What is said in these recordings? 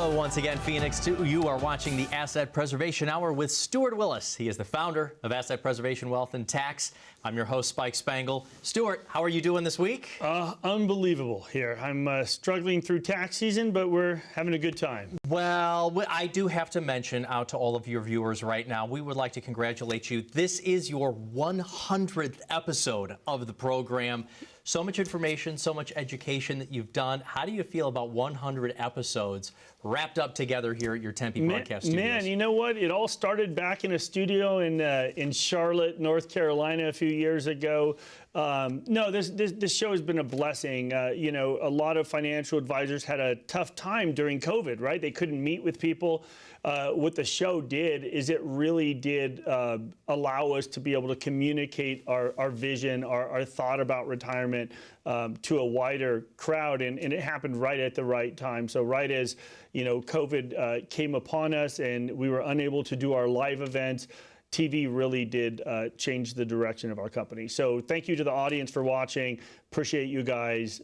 Hello once again, Phoenix. You are watching the Asset Preservation Hour with Stuart Willis. He is the founder of Asset Preservation Wealth and Tax. I'm your host, Spike Spangle. Stuart, how are you doing this week? Unbelievable here. I'm struggling through tax season, but we're having a good time. Well, I do have to mention out to all of your viewers right now, we would like to congratulate you. This is your 100th episode of the program. So much information, so much education that you've done. How do you feel about 100 episodes wrapped up together here at your Tempe Broadcast Studios? Man, you know what? It all started back in a studio in Charlotte, North Carolina a few years ago. No, this show has been a blessing. You know, a lot of financial advisors had a tough time during COVID, right? They couldn't meet with people. What the show did is it really did allow us to be able to communicate our vision, our thought about retirement to a wider crowd, and it happened right at the right time. So right as, you know, COVID came upon us and we were unable to do our live events, TV really did change the direction of our company. So thank you to the audience for watching. Appreciate you guys,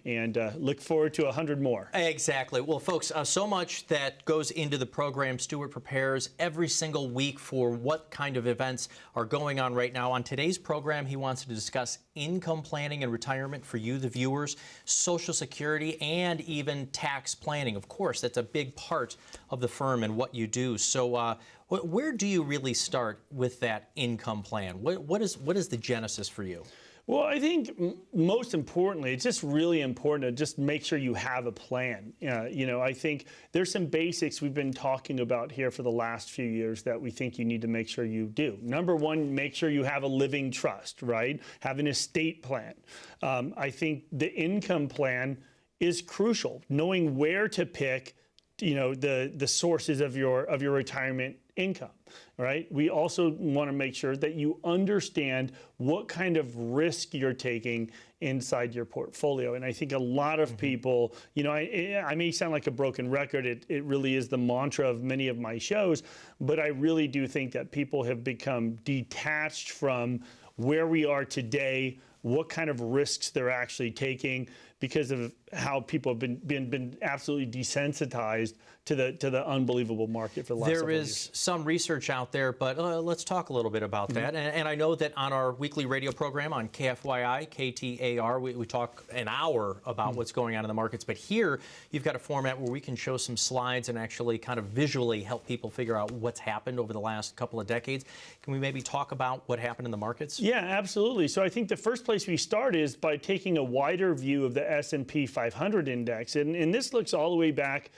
and look forward to 100 more. Exactly. Well, folks, so much that goes into the program. Stuart prepares every single week for what kind of events are going on right now. On today's program, he wants to discuss income planning and retirement for you, the viewers, Social Security, and even tax planning. Of course, that's a big part of the firm and what you do. So where do you really start with that income plan? What is the genesis for you? Well, I think most importantly, it's just really important to just make sure you have a plan. You know, I think there's some basics we've been talking about here for the last few years that we think you need to make sure you do. Number one, make sure you have a living trust, right? Have an estate plan. I think the income plan is crucial. Knowing where to pick, you know, the sources of your retirement income, right? We also want to make sure that you understand what kind of risk you're taking inside your portfolio. And I think a lot of people, you know, I may sound like a broken record. It really is the mantra of many of my shows, but I really do think that people have become detached from where we are today, what kind of risks they're actually taking, because of how people have been absolutely desensitized to the unbelievable market for the last several years. There is some research out there, but let's talk a little bit about that. And I know that on our weekly radio program on KFYI, KTAR, we talk an hour about what's going on in the markets. But here, you've got a format where we can show some slides and actually kind of visually help people figure out what's happened over the last couple of decades. Can we maybe talk about what happened in the markets? Yeah, absolutely. So I think the first place we start is by taking a wider view of the S&P 500 index. And this looks all the way back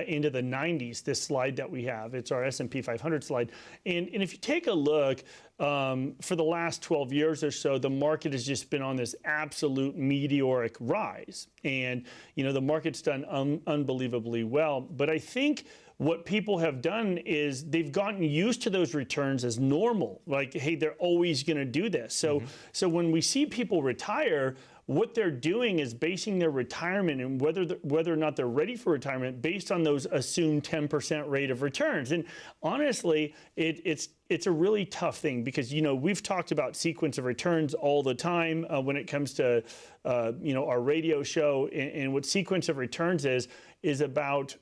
into the 90s, this slide that we have. It's our S&P 500 slide. And if you take a look, for the last 12 years or so, the market has just been on this absolute meteoric rise. And, you know, the market's done unbelievably well. But I think what people have done is they've gotten used to those returns as normal. Like, hey, they're always going to do this. So when we see people retire, what they're doing is basing their retirement and whether or not they're ready for retirement based on those assumed 10% rate of returns. And honestly, it's a really tough thing because, you know, we've talked about sequence of returns all the time when it comes to, you know, our radio show. And what sequence of returns is about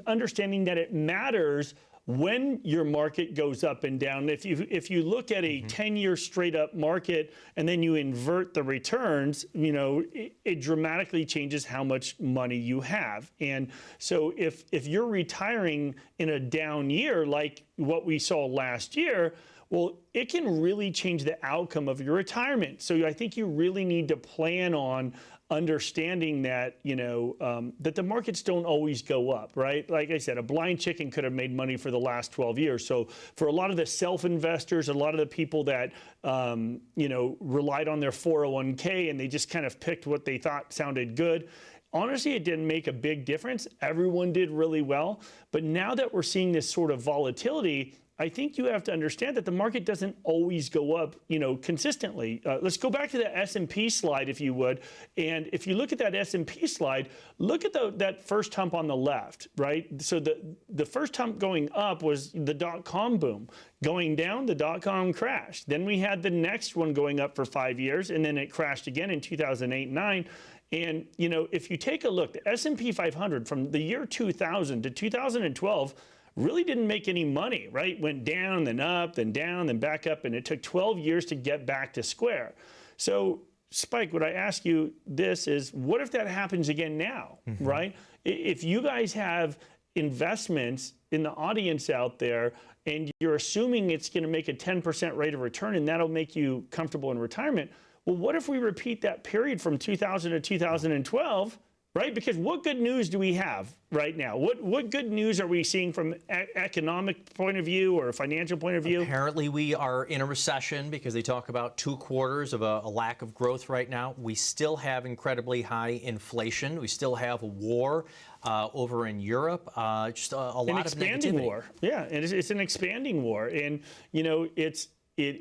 understanding that it matters when your market goes up and down. If you look at a 10-year straight up market and then you invert the returns, you know, it dramatically changes how much money you have. And so if you're retiring in a down year like what we saw last year, well, it can really change the outcome of your retirement. So I think you really need to plan on understanding that, you know, that the markets don't always go up, right? Like I said, a blind chicken could have made money for the last 12 years. So for a lot of the self-investors, a lot of the people that, you know, relied on their 401k and they just kind of picked what they thought sounded good, honestly, it didn't make a big difference. Everyone did really well. But now that we're seeing this sort of volatility, I think you have to understand that the market doesn't always go up, consistently. Let's go back to the S&P slide, if you would. And if you look at that S&P slide, look at that first hump on the left, right? So the first hump going up was the dot-com boom. Going down, the dot-com crash. Then we had the next one going up for 5 years, and then it crashed again in 2008-9. And, if you take a look, the S&P 500 from the year 2000 to 2012 really didn't make any money, right? Went down, then up, then down, then back up, and it took 12 years to get back to square. So, Spike, what I ask you this is, what if that happens again now, right? If you guys have investments in the audience out there and you're assuming it's going to make a 10% rate of return and that'll make you comfortable in retirement, well, what if we repeat that period from 2000 to 2012, right? Because what good news do we have right now? What good news are we seeing from economic point of view or a financial point of view? Apparently we are in a recession because they talk about 2 quarters of a lack of growth right now. We still have incredibly high inflation. We still have a war over in Europe. Just a lot of negativity. An expanding war. Yeah, and it's an expanding war. And,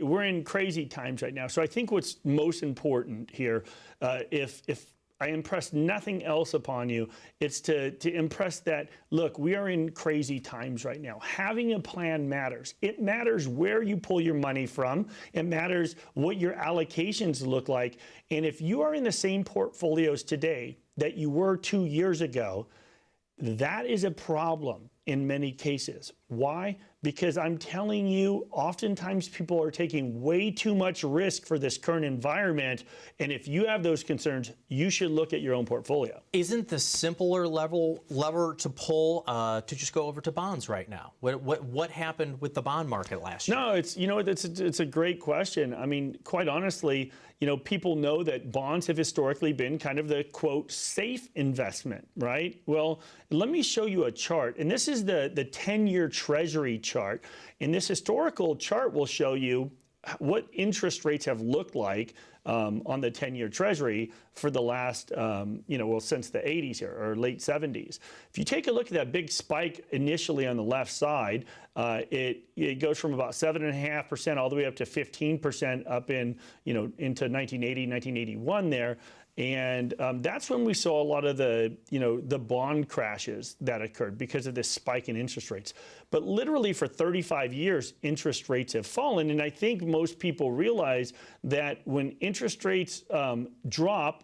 we're in crazy times right now. So I think what's most important here, if I impress nothing else upon you, it's to impress that, look, we are in crazy times right now. Having a plan matters. It matters where you pull your money from. It matters what your allocations look like. And if you are in the same portfolios today that you were 2 years ago, that is a problem in many cases. Why? Because I'm telling you, oftentimes people are taking way too much risk for this current environment. And if you have those concerns, you should look at your own portfolio. Isn't the simpler lever to pull to just go over to bonds right now? What happened with the bond market last year? No, it's a great question. I mean, quite honestly, people know that bonds have historically been kind of the, quote, safe investment, right? Well, let me show you a chart. And this is the 10-year Treasury chart. And this historical chart will show you what interest rates have looked like on the 10-year Treasury for the last, since the 80s here, or late 70s. If you take a look at that big spike initially on the left side, it goes from about 7.5% all the way up to 15% up into 1980, 1981 there. And that's when we saw a lot of the bond crashes that occurred because of this spike in interest rates. But literally for 35 years, interest rates have fallen. And I think most people realize that when interest rates drop,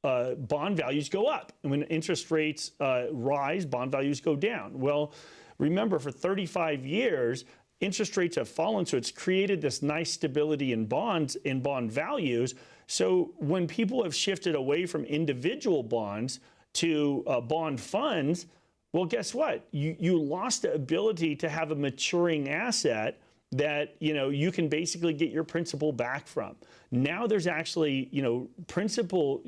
bond values go up. And when interest rates rise, bond values go down. Well, remember, for 35 years, interest rates have fallen. So it's created this nice stability in bonds, in bond values. So when people have shifted away from individual bonds to bond funds, well, guess what? You lost the ability to have a maturing asset that you can basically get your principal back from. Now there's actually principal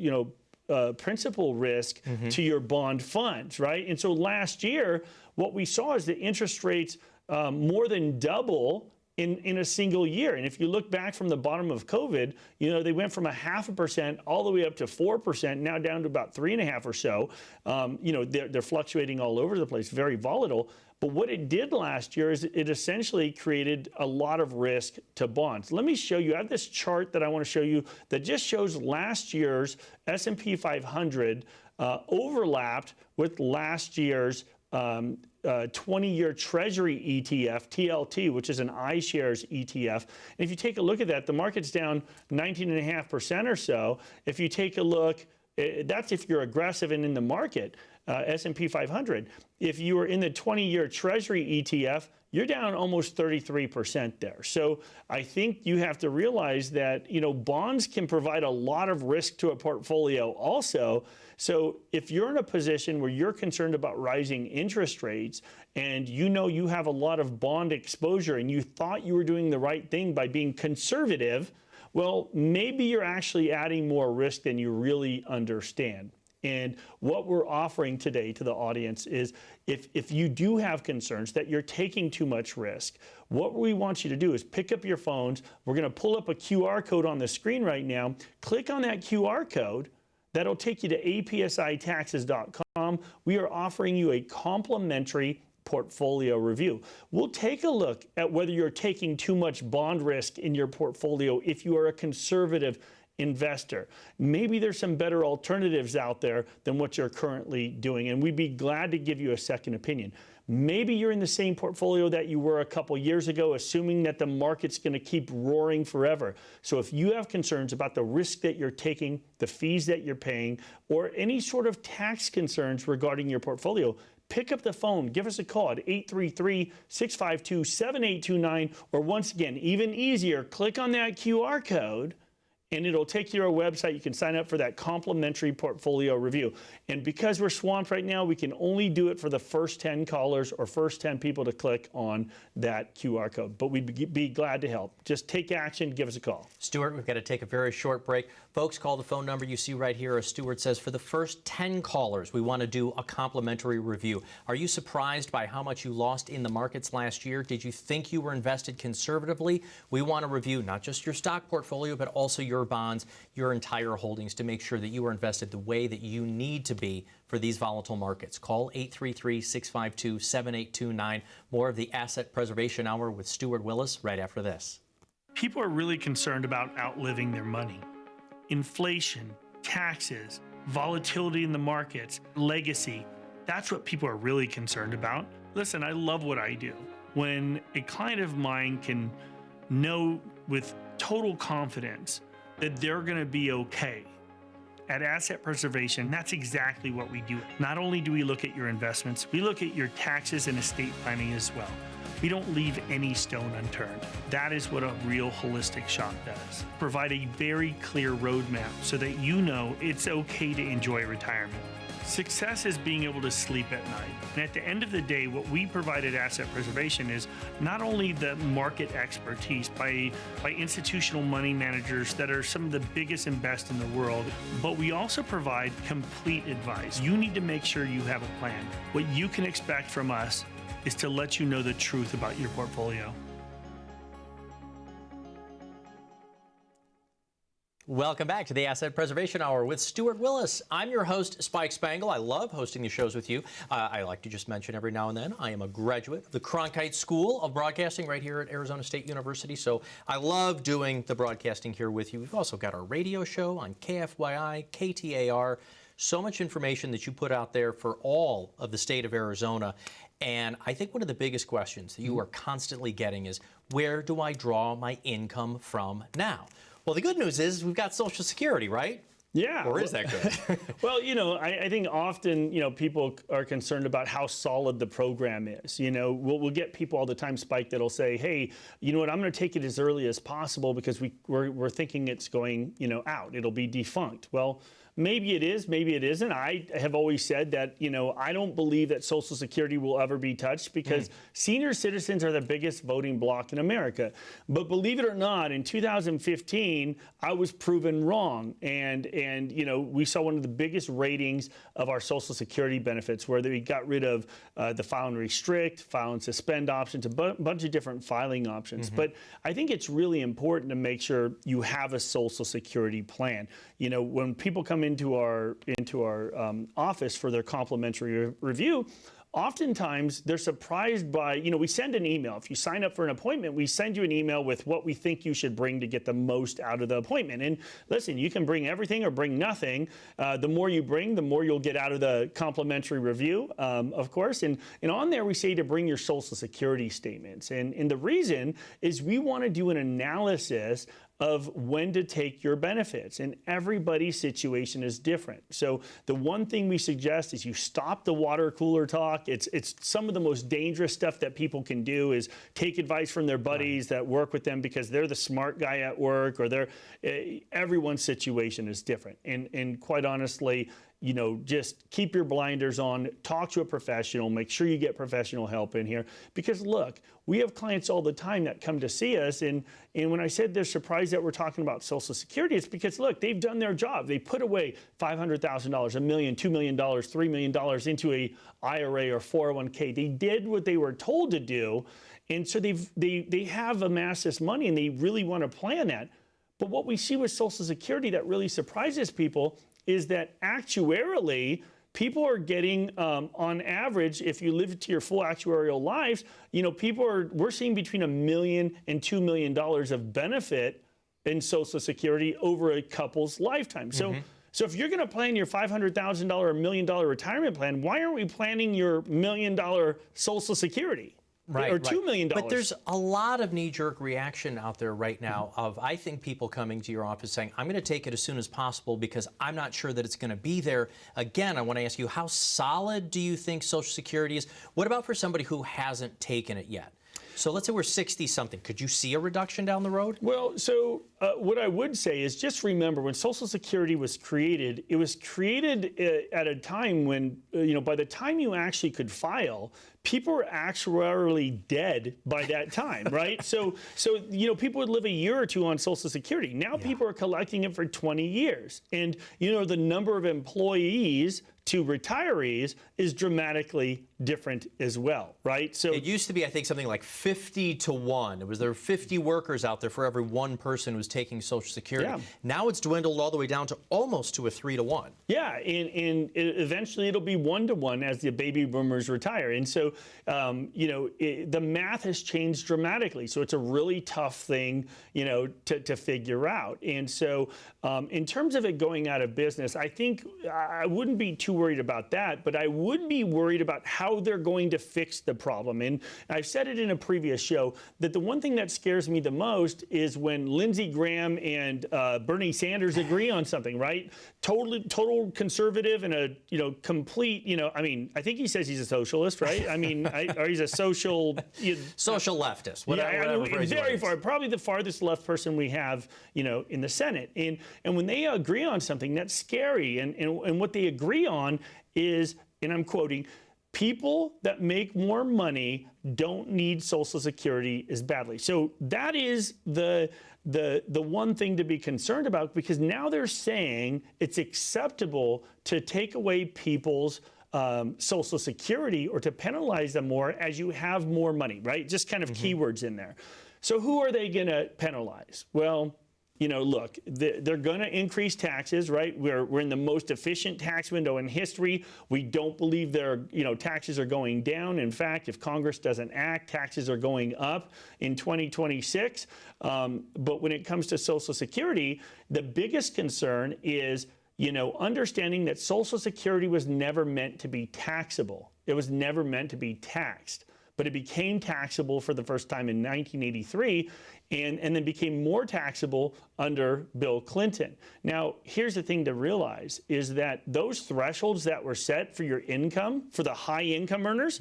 risk to your bond funds, right? And so last year, what we saw is the interest rates more than double in a single year. And if you look back from the bottom of COVID, they went from 0.5% all the way up to 4%, now down to about 3.5% or so. They're fluctuating all over the place, very volatile. But what it did last year is it essentially created a lot of risk to bonds. Let me show you. I have this chart that I want to show you that just shows last year's S&P 500 overlapped with last year's 20-year Treasury ETF, TLT, which is an iShares ETF. And if you take a look at that, the market's down 19.5% or so. If you take a look, that's if you're aggressive and in the market, S&P 500. If you were in the 20-year Treasury ETF, you're down almost 33% there. So I think you have to realize that, bonds can provide a lot of risk to a portfolio also. So if you're in a position where you're concerned about rising interest rates and you have a lot of bond exposure and you thought you were doing the right thing by being conservative, well, maybe you're actually adding more risk than you really understand. And what we're offering today to the audience is if you do have concerns that you're taking too much risk, what we want you to do is pick up your phones. We're going to pull up a QR code on the screen right now. Click on that QR code. That'll take you to apsitaxes.com. We are offering you a complimentary portfolio review. We'll take a look at whether you're taking too much bond risk in your portfolio if you are a conservative investor. Maybe there's some better alternatives out there than what you're currently doing, and we'd be glad to give you a second opinion. Maybe you're in the same portfolio that you were a couple years ago, assuming that the market's going to keep roaring forever. So if you have concerns about the risk that you're taking, the fees that you're paying, or any sort of tax concerns regarding your portfolio, pick up the phone, give us a call at 833-652-7829, or once again, even easier, click on that QR code and it'll take you to our website. You can sign up for that complimentary portfolio review. And because we're swamped right now, we can only do it for the first 10 callers or first 10 people to click on that QR code. But we'd be glad to help. Just take action, give us a call. Stuart, we've got to take a very short break. Folks, call the phone number you see right here. As Stuart says, for the first 10 callers, we want to do a complimentary review. Are you surprised by how much you lost in the markets last year? Did you think you were invested conservatively? We want to review not just your stock portfolio, but also your bonds, your entire holdings, to make sure that you are invested the way that you need to be for these volatile markets. Call 833-652-7829. More of the Asset Preservation Hour with Stuart Willis right after this. People are really concerned about outliving their money. Inflation, taxes, volatility in the markets, legacy. That's what people are really concerned about. Listen, I love what I do. When a client of mine can know with total confidence that they're going to be okay. At Asset Preservation, that's exactly what we do. Not only do we look at your investments, we look at your taxes and estate planning as well. We don't leave any stone unturned. That is what a real holistic shop does. Provide a very clear roadmap so that you know it's okay to enjoy retirement. Success is being able to sleep at night. And at the end of the day, what we provide at Asset Preservation is not only the market expertise by institutional money managers that are some of the biggest and best in the world, but we also provide complete advice. You need to make sure you have a plan. What you can expect from us is to let you know the truth about your portfolio. Welcome back to the Asset Preservation Hour with Stuart Willis. I'm your host, Spike Spangle. I love hosting the shows with you. I like to just mention every now and then, I am a graduate of the Cronkite School of Broadcasting right here at Arizona State University, so I love doing the broadcasting here with you. We've also got our radio show on KFYI, KTAR, so much information that you put out there for all of the state of Arizona. And I think one of the biggest questions that you are constantly getting is, where do I draw my income from now? Well, the good news is we've got Social Security, right? Yeah. Or is that good? Well, I think often, people are concerned about how solid the program is. We'll get people all the time, Spike, that'll say, hey, you know what, I'm going to take it as early as possible because we're thinking it's going, out. It'll be defunct. Well, maybe it is, maybe it isn't. I have always said that, I don't believe that Social Security will ever be touched because senior citizens are the biggest voting bloc in America. But believe it or not, in 2015, I was proven wrong. And we saw one of the biggest ratings of our Social Security benefits where we got rid of the file and restrict, file and suspend options, a bunch of different filing options. But I think it's really important to make sure you have a Social Security plan. When people come into our office for their complimentary review, oftentimes they're surprised by, we send an email. If you sign up for an appointment, we send you an email with what we think you should bring to get the most out of the appointment. And listen, you can bring everything or bring nothing. The more you bring, the more you'll get out of the complimentary review, of course. And on there, we say to bring your Social Security statements. And the reason is we want to do an analysis of when to take your benefits, and everybody's situation is different. So the one thing we suggest is you stop the water cooler talk. It's some of the most dangerous stuff that people can do is take advice from their buddies that work with them because they're the smart guy at work, or everyone's situation is different. And quite honestly, just keep your blinders on, talk to a professional, make sure you get professional help in here. Because look, we have clients all the time that come to see us, and when I said they're surprised that we're talking about Social Security, it's because, look, they've done their job. They put away $500,000, $1 million, $2 million, $3 million into a IRA or 401k. They did what they were told to do, and so they have amassed this money, and they really want to plan that. But what we see with Social Security that really surprises people is that actuarially, people are getting, on average, if you live to your full actuarial lives, we're seeing between $1 million and $2 million of benefit in Social Security over a couple's lifetime. So if you're going to plan your $500,000 or $1 million retirement plan, why aren't we planning your $1 million Social Security? Right, or $2 million. But there's a lot of knee-jerk reaction out there right now of, I think, people coming to your office saying, I'm going to take it as soon as possible because I'm not sure that it's going to be there. Again, I want to ask you, how solid do you think Social Security is? What about for somebody who hasn't taken it yet? So let's say we're 60-something. Could you see a reduction down the road? Well, so what I would say is just remember when Social Security was created, it was created at a time when, by the time you actually could file, people were actuarially dead by that time, right? So people would live a year or two on Social Security. Now people are collecting it for 20 years. And, the number of employees to retirees is dramatically different as well, right? So it used to be, I think, something like 50 to 1. There were 50 workers out there for every one person who was taking Social Security. Yeah. Now it's dwindled all the way down to almost to a 3 to 1. Yeah, and eventually it'll be 1 to 1 as the baby boomers retire. And so, the math has changed dramatically. So it's a really tough thing, to figure out. And so in terms of it going out of business, I think I wouldn't be too worried about that, but I would be worried about how they're going to fix the problem. And I've said it in a previous show that the one thing that scares me the most is when Lindsey Graham and Bernie Sanders agree on something, right? Total conservative and a complete, I think he says he's a socialist, right? Or he's a social leftist, whatever phrase very far, probably the farthest left person we have, in the Senate. And when they agree on something, that's scary. And what they agree on is, and I'm quoting, people that make more money don't need Social Security as badly. So that is the one thing to be concerned about, because now they're saying it's acceptable to take away people's Social Security or to penalize them more as you have more money, right? Just kind of keywords in there. So who are they going to penalize? Well, look, they're going to increase taxes, right? We're in the most efficient tax window in history. We don't believe taxes are going down. In fact, if Congress doesn't act, taxes are going up in 2026. But when it comes to Social Security, the biggest concern is, understanding that Social Security was never meant to be taxable. It was never meant to be taxed. But it became taxable for the first time in 1983 and then became more taxable under Bill Clinton. Now, here's the thing to realize is that those thresholds that were set for your income, for the high income earners,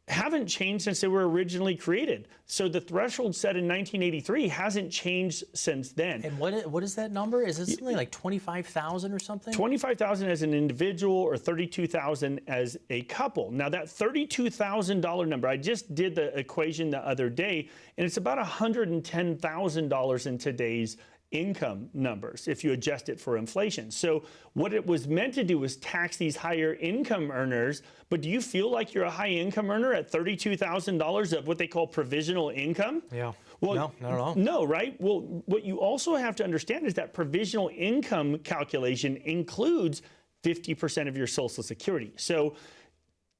haven't changed since they were originally created. So the threshold set in 1983 hasn't changed since then. And what is that number? Is it something like 25,000 or something? 25,000 as an individual or 32,000 as a couple. Now that $32,000 number, I just did the equation the other day, and it's about $110,000 in today's income numbers if you adjust it for inflation. So what it was meant to do was tax these higher income earners, but do you feel like you're a high income earner at $32,000 of what they call provisional income? Yeah. Well, no, not at all. No, right? Well, what you also have to understand is that provisional income calculation includes 50% of your Social Security. So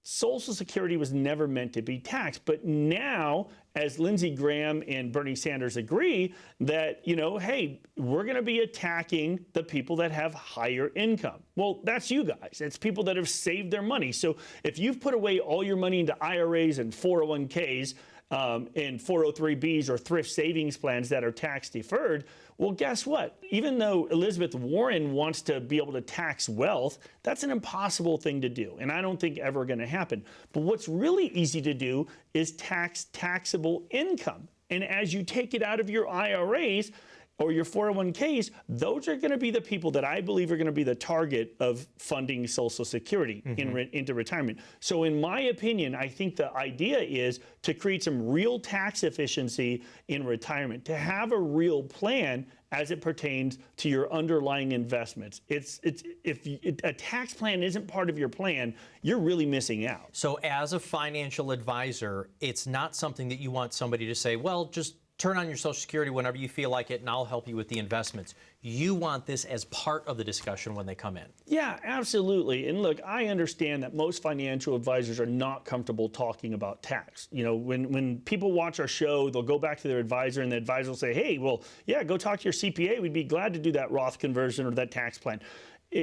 Social Security was never meant to be taxed. But now, as Lindsey Graham and Bernie Sanders agree that, hey, we're going to be attacking the people that have higher income. Well, that's you guys. It's people that have saved their money. So if you've put away all your money into IRAs and 401ks, and 403Bs or thrift savings plans that are tax deferred, well, guess what? Even though Elizabeth Warren wants to be able to tax wealth, that's an impossible thing to do, and I don't think ever going to happen. But what's really easy to do is tax taxable income. And as you take it out of your IRAs or your 401ks, those are going to be the people that I believe are going to be the target of funding Social Security into retirement. So in my opinion, I think the idea is to create some real tax efficiency in retirement, to have a real plan as it pertains to your underlying investments. If a tax plan isn't part of your plan, you're really missing out. So as a financial advisor, it's not something that you want somebody to say, well, just turn on your Social Security whenever you feel like it, and I'll help you with the investments. You want this as part of the discussion when they come in. Yeah, absolutely. And look, I understand that most financial advisors are not comfortable talking about tax. You know, when people watch our show, they'll go back to their advisor and the advisor will say, hey, well, yeah, go talk to your CPA. We'd be glad to do that Roth conversion or that tax plan.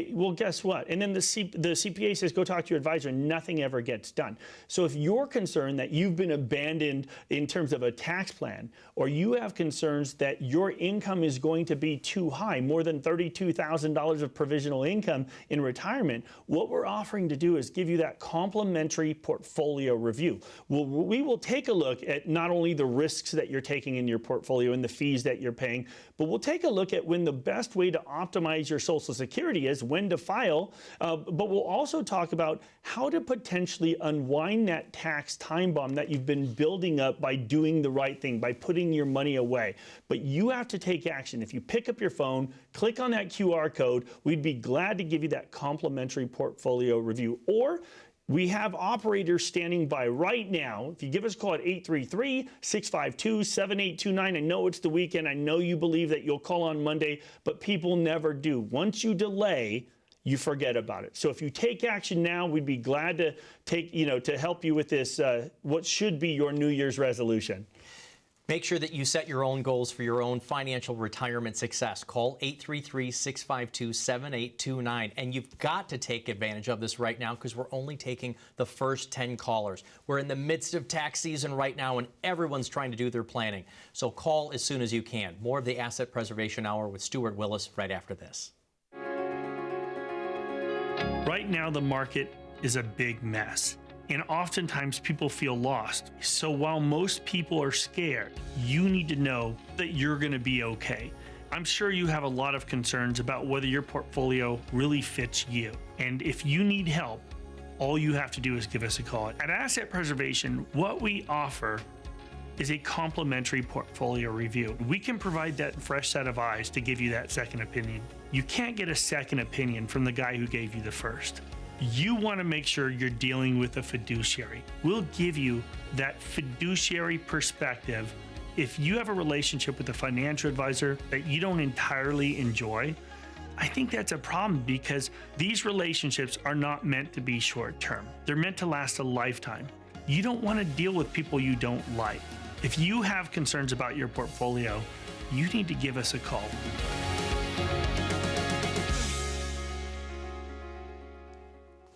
Well, guess what? And then the CPA says, go talk to your advisor, and nothing ever gets done. So if you're concerned that you've been abandoned in terms of a tax plan, or you have concerns that your income is going to be too high, more than $32,000 of provisional income in retirement, what we're offering to do is give you that complimentary portfolio review. We will take a look at not only the risks that you're taking in your portfolio and the fees that you're paying, but we'll take a look at when the best way to optimize your Social Security is, when to file, but we'll also talk about how to potentially unwind that tax time bomb that you've been building up by doing the right thing, by putting your money away. But you have to take action. If you pick up your phone, click on that QR code, we'd be glad to give you that complimentary portfolio review. Or we have operators standing by right now. If you give us a call at 833-652-7829, I know it's the weekend. I know you believe that you'll call on Monday, but people never do. Once you delay, you forget about it. So if you take action now, we'd be glad to to help you with this, what should be your New Year's resolution. Make sure that you set your own goals for your own financial retirement success. Call 833-652-7829. And you've got to take advantage of this right now, because we're only taking the first 10 callers. We're in the midst of tax season right now, and everyone's trying to do their planning. So call as soon as you can. More of the Asset Preservation Hour with Stuart Willis right after this. Right now, the market is a big mess. And oftentimes people feel lost. So while most people are scared, you need to know that you're going to be okay. I'm sure you have a lot of concerns about whether your portfolio really fits you. And if you need help, all you have to do is give us a call. At Asset Preservation, what we offer is a complimentary portfolio review. We can provide that fresh set of eyes to give you that second opinion. You can't get a second opinion from the guy who gave you the first. You want to make sure you're dealing with a fiduciary. We'll give you that fiduciary perspective. If you have a relationship with a financial advisor that you don't entirely enjoy, I think that's a problem, because these relationships are not meant to be short term. They're meant to last a lifetime. You don't want to deal with people you don't like. If you have concerns about your portfolio, you need to give us a call.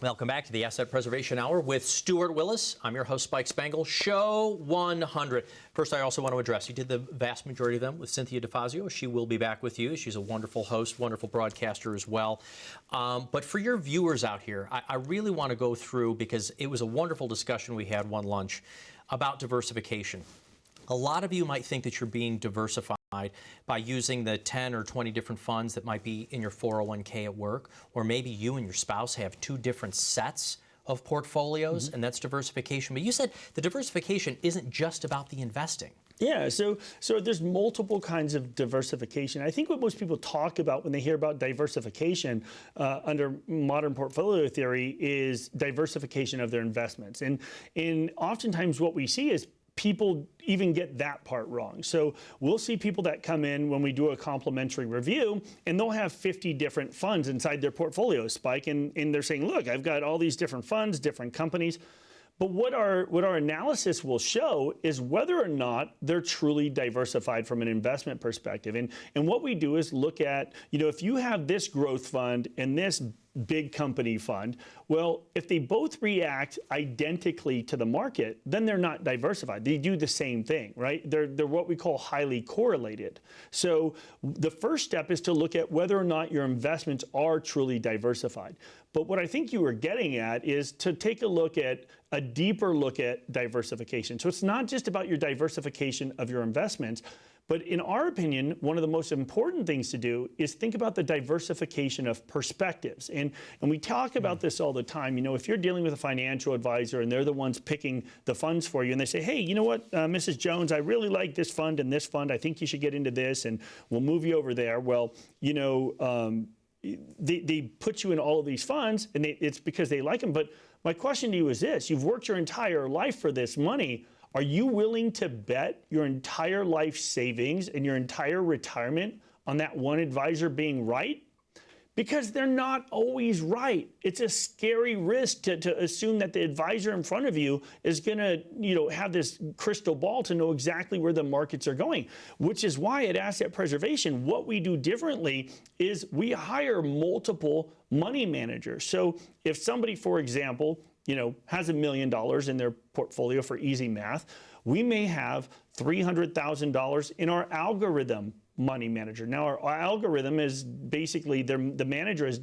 Welcome back to the Asset Preservation Hour with Stuart Willis. I'm your host, Spike Spangle. Show 100. First, I also want to address, you did the vast majority of them with Cynthia DeFazio. She will be back with you. She's a wonderful host, wonderful broadcaster as well. But for your viewers out here, I really want to go through, because it was a wonderful discussion we had one lunch about diversification. A lot of you might think that you're being diversified by using the 10 or 20 different funds that might be in your 401k at work, or maybe you and your spouse have two different sets of portfolios, and that's diversification. But you said the diversification isn't just about the investing. Yeah, so there's multiple kinds of diversification. I think what most people talk about when they hear about diversification under modern portfolio theory is diversification of their investments. And oftentimes what we see is people even get that part wrong. So we'll see people that come in when we do a complimentary review, and they'll have 50 different funds inside their portfolio, Spike, and they're saying, look, I've got all these different funds, different companies. But what our analysis will show is whether or not they're truly diversified from an investment perspective. And what we do is look at, if you have this growth fund and this big company fund, well, if they both react identically to the market, then they're not diversified. They do the same thing, right? They're what we call highly correlated. So the first step is to look at whether or not your investments are truly diversified. But what I think you were getting at is to take a deeper look at diversification. So it's not just about your diversification of your investments, but in our opinion, one of the most important things to do is think about the diversification of perspectives. And we talk about this all the time. If you're dealing with a financial advisor and they're the ones picking the funds for you, and they say, hey, you know what, Mrs. Jones, I really like this fund and this fund. I think you should get into this, and we'll move you over there. Well, they put you in all of these funds, and it's because they like them. But my question to you is this: you've worked your entire life for this money. Are you willing to bet your entire life savings and your entire retirement on that one advisor being right? Because they're not always right. It's a scary risk to assume that the advisor in front of you is going to, have this crystal ball to know exactly where the markets are going, which is why at Asset Preservation, what we do differently is we hire multiple money managers. So if somebody, for example, has $1 million in their portfolio, for easy math, we may have $300,000 in our algorithm money manager. Now, our algorithm is basically, the manager has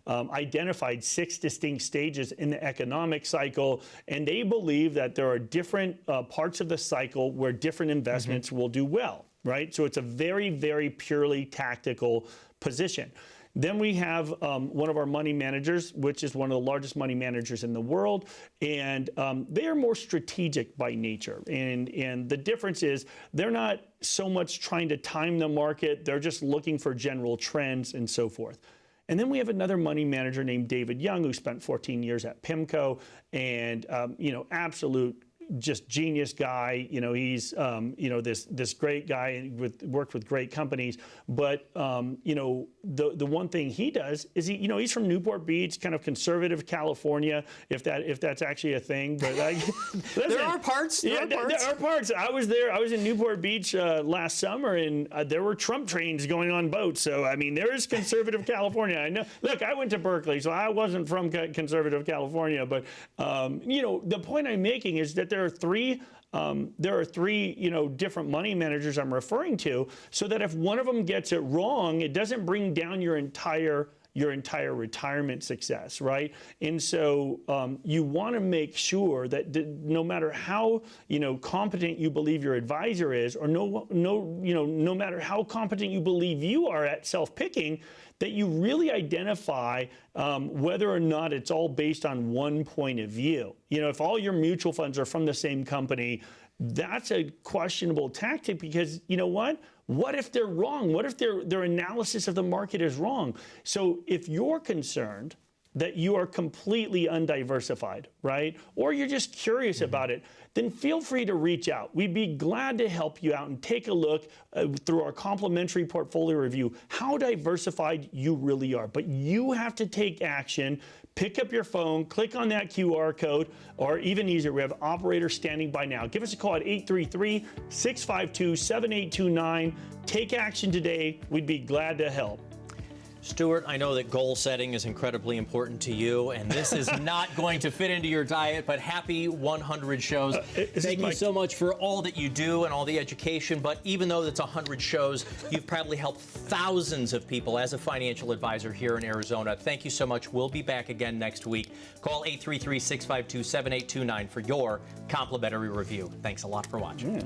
identified 6 distinct stages in the economic cycle, and they believe that there are different parts of the cycle where different investments will do well, right? So it's a very, very purely tactical position. Then we have one of our money managers, which is one of the largest money managers in the world, and they are more strategic by nature. And the difference is they're not so much trying to time the market, they're just looking for general trends and so forth. And then we have another money manager named David Young, who spent 14 years at PIMCO, and absolute just genius guy. He's this great guy worked with great companies. But the one thing he does is he's from Newport Beach, kind of conservative California, if that's actually a thing. But there are parts. There are parts. I was there. I was in Newport Beach last summer, and there were Trump trains going on boats. So I mean, there is conservative California. I know. Look, I went to Berkeley, so I wasn't from conservative California. But the point I'm making is that there are three different money managers I'm referring to, so that if one of them gets it wrong, it doesn't bring down your entire retirement success, right? And so you want to make sure that no matter how competent you believe your advisor is, or no matter how competent you believe you are at self-picking, that you really identify whether or not it's all based on one point of view. If all your mutual funds are from the same company, that's a questionable tactic, because you know what? What if they're wrong? What if their analysis of the market is wrong? So if you're concerned that you are completely undiversified, right? Or you're just curious about it, then feel free to reach out. We'd be glad to help you out and take a look through our complimentary portfolio review, how diversified you really are. But you have to take action. Pick up your phone, click on that QR code, or even easier, we have operators standing by now. Give us a call at 833-652-7829. Take action today. We'd be glad to help. Stuart, I know that goal setting is incredibly important to you, and this is not going to fit into your diet, but happy 100 shows. Thank you so much for all that you do and all the education, but even though it's 100 shows, you've probably helped thousands of people as a financial advisor here in Arizona. Thank you so much. We'll be back again next week. Call 833-652-7829 for your complimentary review. Thanks a lot for watching. Yeah.